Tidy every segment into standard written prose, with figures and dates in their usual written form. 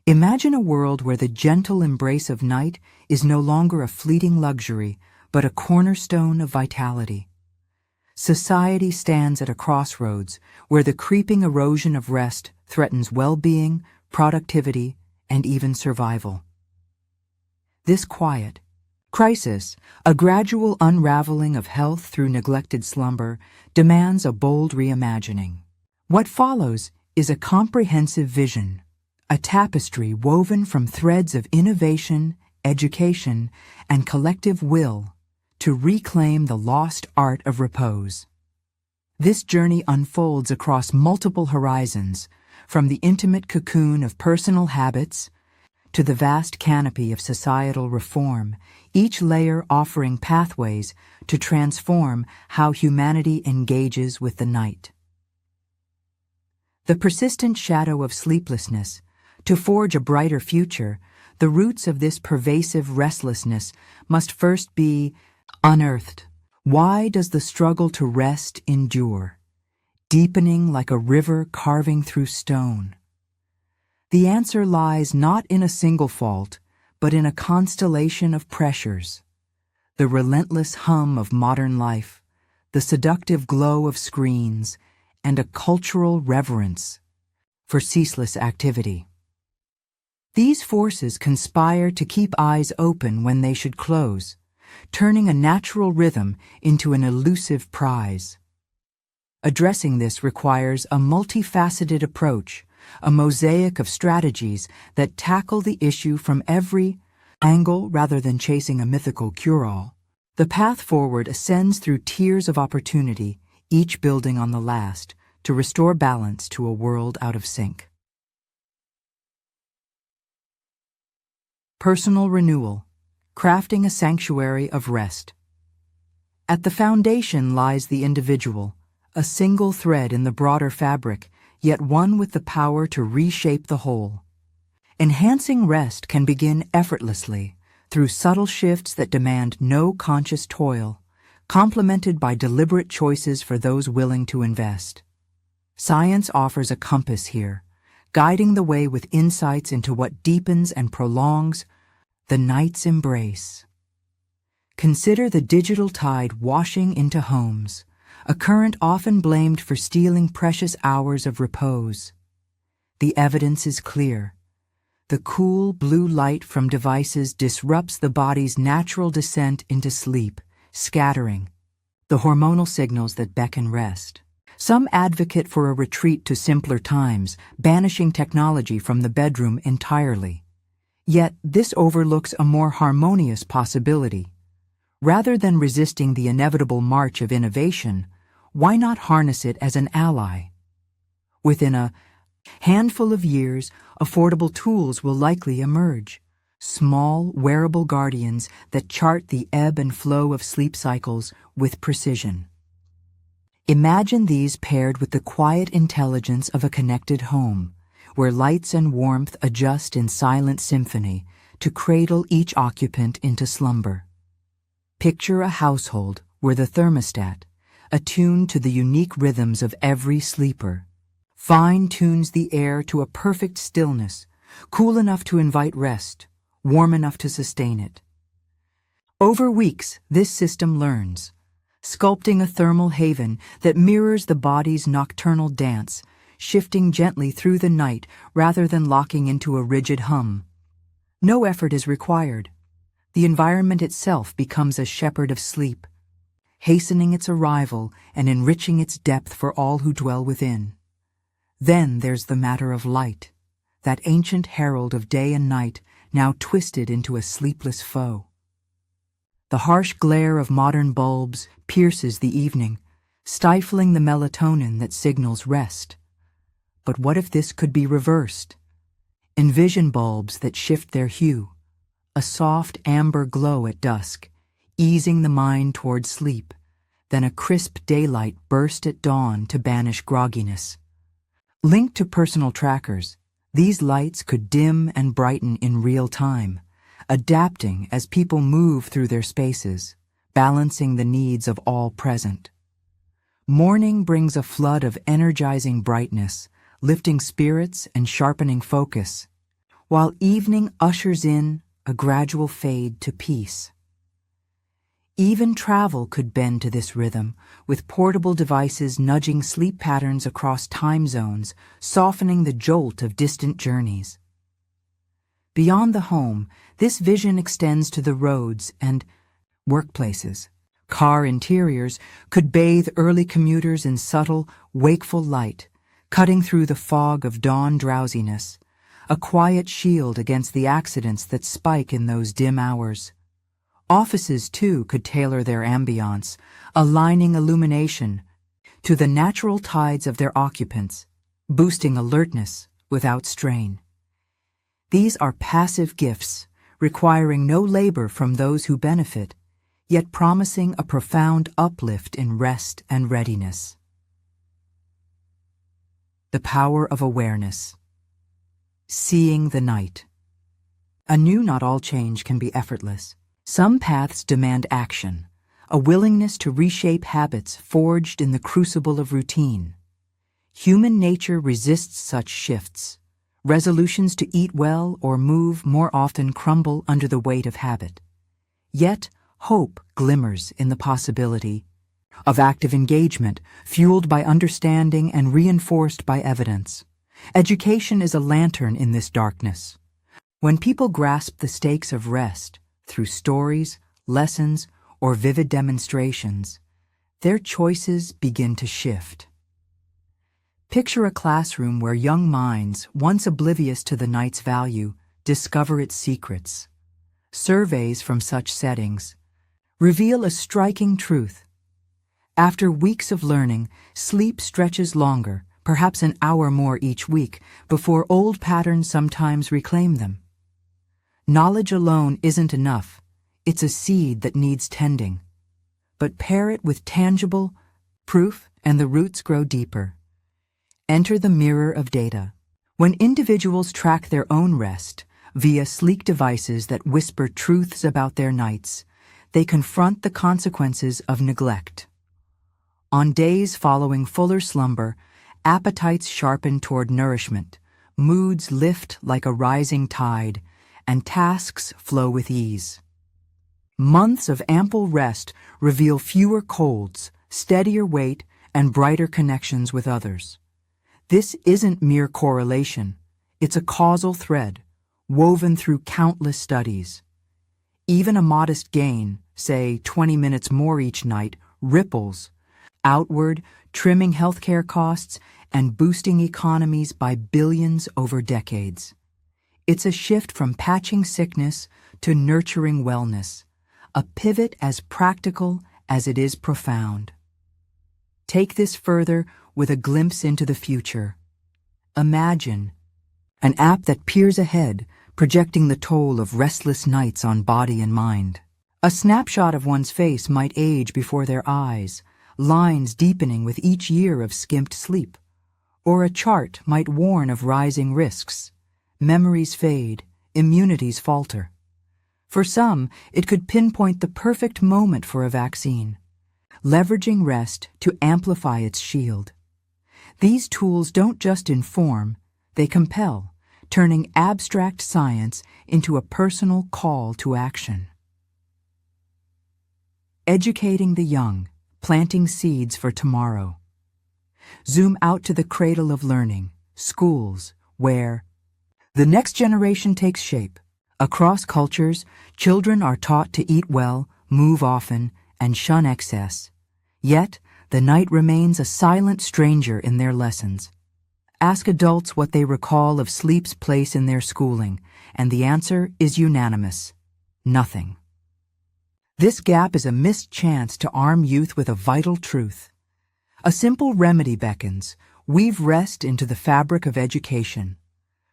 Imagine a world where the gentle embrace of night is no longer a fleeting luxury, but a cornerstone of vitality. Society stands at a crossroads where the creeping erosion of rest threatens well-being, productivity, and even survival. This quiet crisis, a gradual unraveling of health through neglected slumber, demands a bold reimagining. What follows is a comprehensive vision, a tapestry woven from threads of innovation, education, and collective will to reclaim the lost art of repose. This journey unfolds across multiple horizons, from the intimate cocoon of personal habits to the vast canopy of societal reform, each layer offering pathways to transform how humanity engages with the night. The persistent shadow of sleeplessness, to forge a brighter future, the roots of this pervasive restlessness must first be unearthed. Why does the struggle to rest endure, deepening like a river carving through stone? The answer lies not in a single fault, but in a constellation of pressures. The relentless hum of modern life, the seductive glow of screens, and a cultural reverence for ceaseless activity. These forces conspire to keep eyes open when they should close, turning a natural rhythm into an elusive prize. Addressing this requires a multifaceted approach, a mosaic of strategies that tackle the issue from every angle rather than chasing a mythical cure-all. The path forward ascends through tiers of opportunity, each building on the last, to restore balance to a world out of sync. Personal renewal, crafting a sanctuary of rest. At the foundation lies the individual, a single thread in the broader fabric, yet one with the power to reshape the whole. Enhancing rest can begin effortlessly through subtle shifts that demand no conscious toil, complemented by deliberate choices for those willing to invest. Science offers a compass here, guiding the way with insights into what deepens and prolongs the night's embrace. Consider the digital tide washing into homes, a current often blamed for stealing precious hours of repose. The evidence is clear. The cool blue light from devices disrupts the body's natural descent into sleep, scattering the hormonal signals that beckon rest. Some advocate for a retreat to simpler times, banishing technology from the bedroom entirely. Yet this overlooks a more harmonious possibility. Rather than resisting the inevitable march of innovation, why not harness it as an ally? Within a handful of years, affordable tools will likely emerge. Small, wearable guardians that chart the ebb and flow of sleep cycles with precision. Imagine these paired with the quiet intelligence of a connected home, where lights and warmth adjust in silent symphony to cradle each occupant into slumber. Picture a household where the thermostat, attuned to the unique rhythms of every sleeper, fine-tunes the air to a perfect stillness, cool enough to invite rest, warm enough to sustain it. Over weeks, this system learns, sculpting a thermal haven that mirrors the body's nocturnal dance, shifting gently through the night rather than locking into a rigid hum. No effort is required. The environment itself becomes a shepherd of sleep, hastening its arrival and enriching its depth for all who dwell within. Then there's the matter of light, that ancient herald of day and night now twisted into a sleepless foe. The harsh glare of modern bulbs pierces the evening, stifling the melatonin that signals rest. But what if this could be reversed? Envision bulbs that shift their hue, a soft amber glow at dusk, easing the mind toward sleep, then a crisp daylight burst at dawn to banish grogginess. Linked to personal trackers, these lights could dim and brighten in real time, adapting as people move through their spaces, balancing the needs of all present. Morning brings a flood of energizing brightness, lifting spirits and sharpening focus, while evening ushers in a gradual fade to peace. Even travel could bend to this rhythm, with portable devices nudging sleep patterns across time zones, softening the jolt of distant journeys. Beyond the home, this vision extends to the roads and workplaces. Car interiors could bathe early commuters in subtle, wakeful light, cutting through the fog of dawn drowsiness, a quiet shield against the accidents that spike in those dim hours. Offices, too, could tailor their ambiance, aligning illumination to the natural tides of their occupants, boosting alertness without strain. These are passive gifts, requiring no labor from those who benefit, yet promising a profound uplift in rest and readiness. The power of awareness. Seeing the night. Anew, not all change can be effortless. Some paths demand action, a willingness to reshape habits forged in the crucible of routine. Human nature resists such shifts. Resolutions to eat well or move more often crumble under the weight of habit. Yet, hope glimmers in the possibility of active engagement, fueled by understanding and reinforced by evidence. Education is a lantern in this darkness. When people grasp the stakes of rest, through stories, lessons, or vivid demonstrations, their choices begin to shift. Picture a classroom where young minds, once oblivious to the night's value, discover its secrets. Surveys from such settings reveal a striking truth. After weeks of learning, sleep stretches longer, perhaps an hour more each week, before old patterns sometimes reclaim them. Knowledge alone isn't enough. It's a seed that needs tending. But pair it with tangible proof and the roots grow deeper. Enter the mirror of data. When individuals track their own rest via sleek devices that whisper truths about their nights, they confront the consequences of neglect. On days following fuller slumber, appetites sharpen toward nourishment, moods lift like a rising tide, and tasks flow with ease. Months of ample rest reveal fewer colds, steadier weight, and brighter connections with others. This isn't mere correlation. It's a causal thread, woven through countless studies. Even a modest gain, say 20 minutes more each night, ripples outward, trimming healthcare costs and boosting economies by billions over decades. It's a shift from patching sickness to nurturing wellness, a pivot as practical as it is profound. Take this further with a glimpse into the future. Imagine an app that peers ahead, projecting the toll of restless nights on body and mind. A snapshot of one's face might age before their eyes, lines deepening with each year of skimped sleep. Or a chart might warn of rising risks. Memories fade, immunities falter. For some, it could pinpoint the perfect moment for a vaccine, leveraging rest to amplify its shield. These tools don't just inform, they compel, turning abstract science into a personal call to action. Educating the young, planting seeds for tomorrow. Zoom out to the cradle of learning, schools, where the next generation takes shape. Across cultures, children are taught to eat well, move often, and shun excess. Yet, the night remains a silent stranger in their lessons. Ask adults what they recall of sleep's place in their schooling, and the answer is unanimous: nothing. This gap is a missed chance to arm youth with a vital truth. A simple remedy beckons: weave rest into the fabric of education.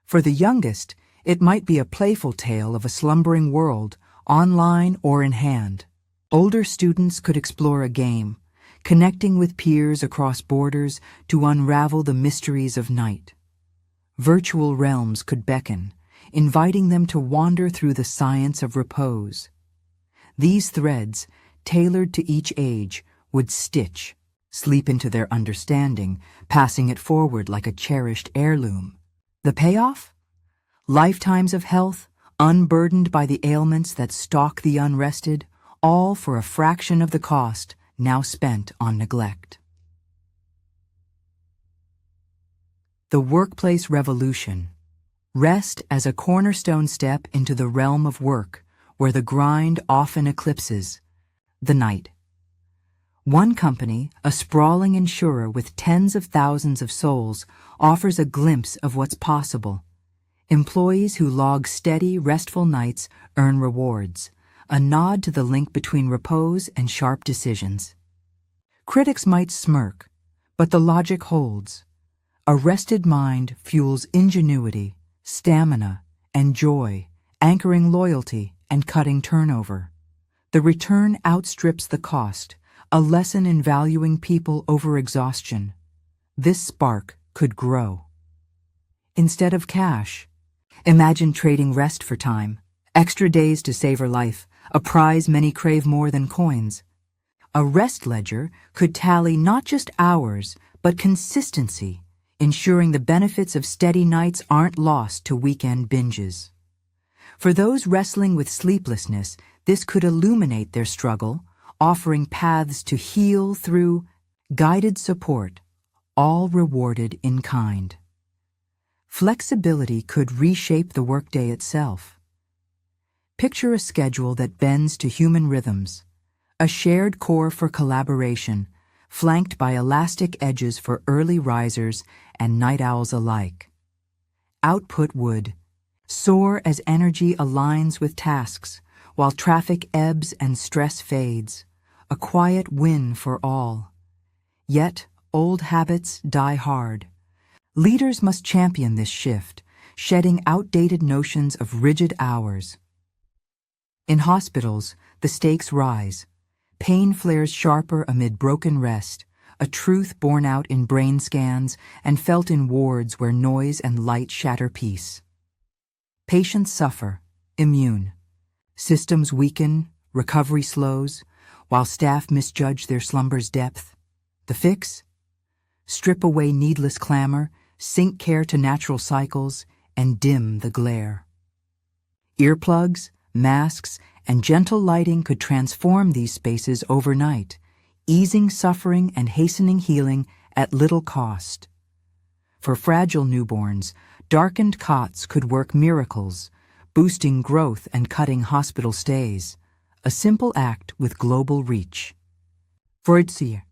For the youngest, it might be a playful tale of a slumbering world, online or in hand. Older students could explore a game, connecting with peers across borders to unravel the mysteries of night. Virtual realms could beckon, inviting them to wander through the science of repose. These threads, tailored to each age, would stitch sleep into their understanding, passing it forward like a cherished heirloom. The payoff? Lifetimes of health, unburdened by the ailments that stalk the unrested, all for a fraction of the cost now spent on neglect. The workplace revolution. Rest as a cornerstone step into the realm of work, where the grind often eclipses the night. One company, a sprawling insurer with tens of thousands of souls, offers a glimpse of what's possible. Employees who log steady, restful nights earn rewards, a nod to the link between repose and sharp decisions. Critics might smirk, but the logic holds. A rested mind fuels ingenuity, stamina, and joy, anchoring loyalty and cutting turnover. The return outstrips the cost, a lesson in valuing people over exhaustion. This spark could grow. Instead of cash, imagine trading rest for time, extra days to savor life, a prize many crave more than coins. A rest ledger could tally not just hours, but consistency, ensuring the benefits of steady nights aren't lost to weekend binges. For those wrestling with sleeplessness, this could illuminate their struggle, offering paths to heal through guided support, all rewarded in kind. Flexibility could reshape the workday itself. Picture a schedule that bends to human rhythms, a shared core for collaboration, flanked by elastic edges for early risers and night owls alike. Output would soar as energy aligns with tasks, while traffic ebbs and stress fades, a quiet win for all. Yet, old habits die hard. Leaders must champion this shift, shedding outdated notions of rigid hours. In hospitals, the stakes rise. Pain flares sharper amid broken rest, a truth borne out in brain scans and felt in wards where noise and light shatter peace. Patients suffer, immune. Systems weaken, recovery slows, while staff misjudge their slumber's depth. The fix? Strip away needless clamor, sync care to natural cycles, and dim the glare. Earplugs, masks, and gentle lighting could transform these spaces overnight, easing suffering and hastening healing at little cost. For fragile newborns, darkened cots could work miracles, boosting growth and cutting hospital stays, a simple act with global reach. For ITSIA,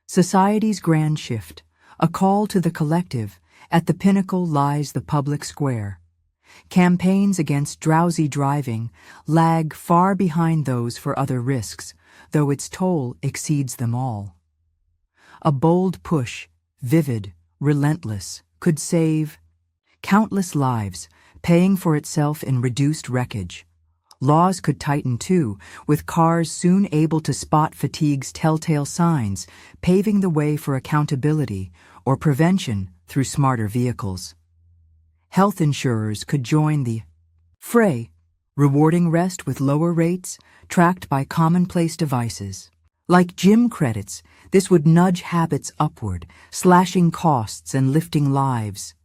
society's grand shift, a call to the collective, at the pinnacle lies the public square. Campaigns against drowsy driving lag far behind those for other risks, though its toll exceeds them all. A bold push, vivid, relentless, could save countless lives, paying for itself in reduced wreckage. Laws could tighten too, with cars soon able to spot fatigue's telltale signs, paving the way for accountability or prevention through smarter vehicles. Health insurers could join the fray, rewarding rest with lower rates, tracked by commonplace devices. Like gym credits, this would nudge habits upward, slashing costs and lifting lives.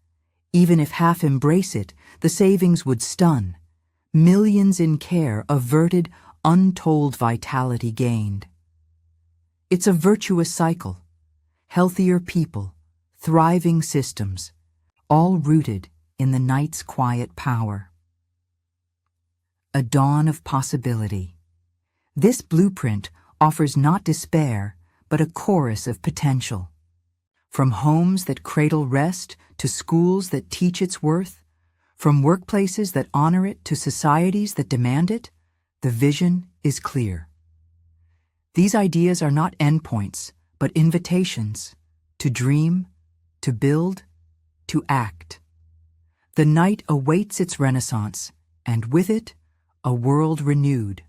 Even if half embrace it, the savings would stun. Millions in care averted, untold vitality gained. It's a virtuous cycle. Healthier people, thriving systems, all rooted in the night's quiet power. A dawn of possibility. This blueprint offers not despair, but a chorus of potential. From homes that cradle rest to schools that teach its worth, from workplaces that honor it to societies that demand it, the vision is clear. These ideas are not endpoints, but invitations to dream, to build, to act. The night awaits its renaissance, and with it, a world renewed.